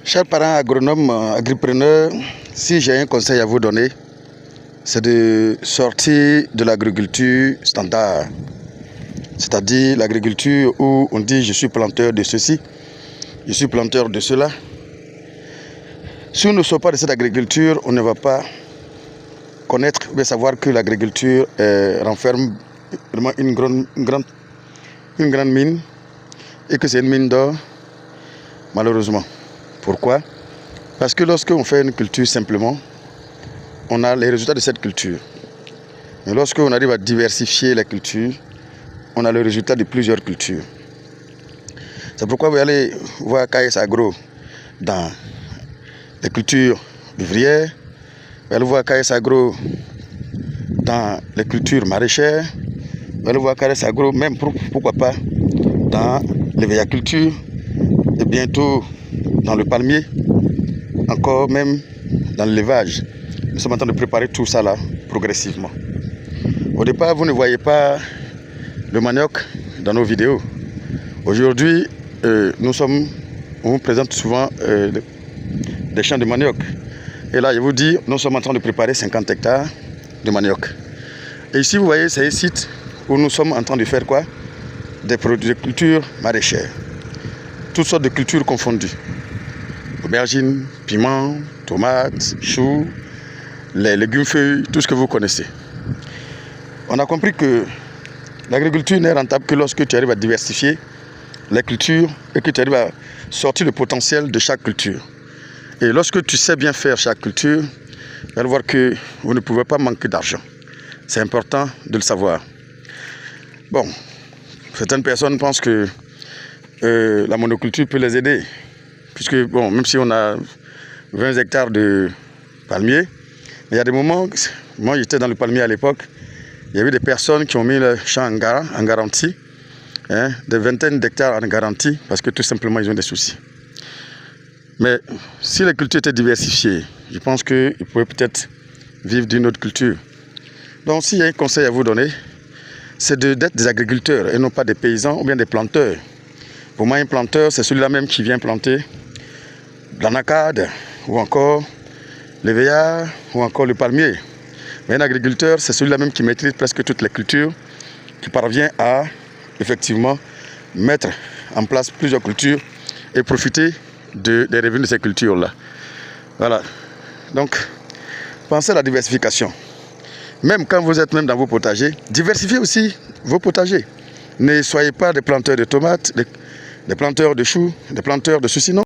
Chers parents agronomes, agripreneurs, si j'ai un conseil à vous donner, c'est de sortir de l'agriculture standard. C'est-à-dire l'agriculture où on dit je suis planteur de ceci, je suis planteur de cela. Si on ne sort pas de cette agriculture, on ne va pas connaître, mais savoir que l'agriculture renferme vraiment une grande mine et que c'est une mine d'or, malheureusement. Pourquoi? Parce que lorsqu'on fait une culture simplement, on a les résultats de cette culture. Mais lorsqu'on arrive à diversifier la culture, on a le résultat de plusieurs cultures. C'est pourquoi vous allez voir KS Agro dans les cultures vivrières, vous allez voir KS Agro dans les cultures maraîchères, vous allez voir KS Agro même, pourquoi pas, dans l'éveilliculture et bientôt dans le palmier, encore même dans l'élevage. Nous sommes en train de préparer tout ça là progressivement. Au départ, vous ne voyez pas le manioc dans nos vidéos. Aujourd'hui, on vous présente souvent des champs de manioc. Et là, je vous dis, nous sommes en train de préparer 50 hectares de manioc. Et ici, vous voyez, c'est un site où nous sommes en train de faire quoi? Des produits de culture maraîchère. Toutes sortes de cultures confondues. Aubergines, piments, tomates, choux, les légumes feuilles, tout ce que vous connaissez. On a compris que l'agriculture n'est rentable que lorsque tu arrives à diversifier les cultures et que tu arrives à sortir le potentiel de chaque culture. Et lorsque tu sais bien faire chaque culture, vous allez voir que vous ne pouvez pas manquer d'argent. C'est important de le savoir. Bon, certaines personnes pensent que la monoculture peut les aider. Puisque, bon, même si on a 20 hectares de palmiers, il y a des moments, moi j'étais dans le palmier à l'époque, il y avait des personnes qui ont mis le champ en garantie, des vingtaines d'hectares en garantie, parce que tout simplement ils ont des soucis. Mais si la culture était diversifiée, je pense qu'ils pouvaient peut-être vivre d'une autre culture. Donc s'il y a un conseil à vous donner, c'est d'être des agriculteurs et non pas des paysans ou bien des planteurs. Pour moi, un planteur, c'est celui-là même qui vient planter l'anacarde ou encore l'éveillard ou encore le palmier. Mais un agriculteur, c'est celui-là même qui maîtrise presque toutes les cultures, qui parvient à effectivement mettre en place plusieurs cultures et profiter des revenus de ces cultures-là. Voilà. Donc, pensez à la diversification. Même quand vous êtes même dans vos potagers, diversifiez aussi vos potagers. Ne soyez pas des planteurs de tomates, des planteurs de choux, des planteurs de ceci, non.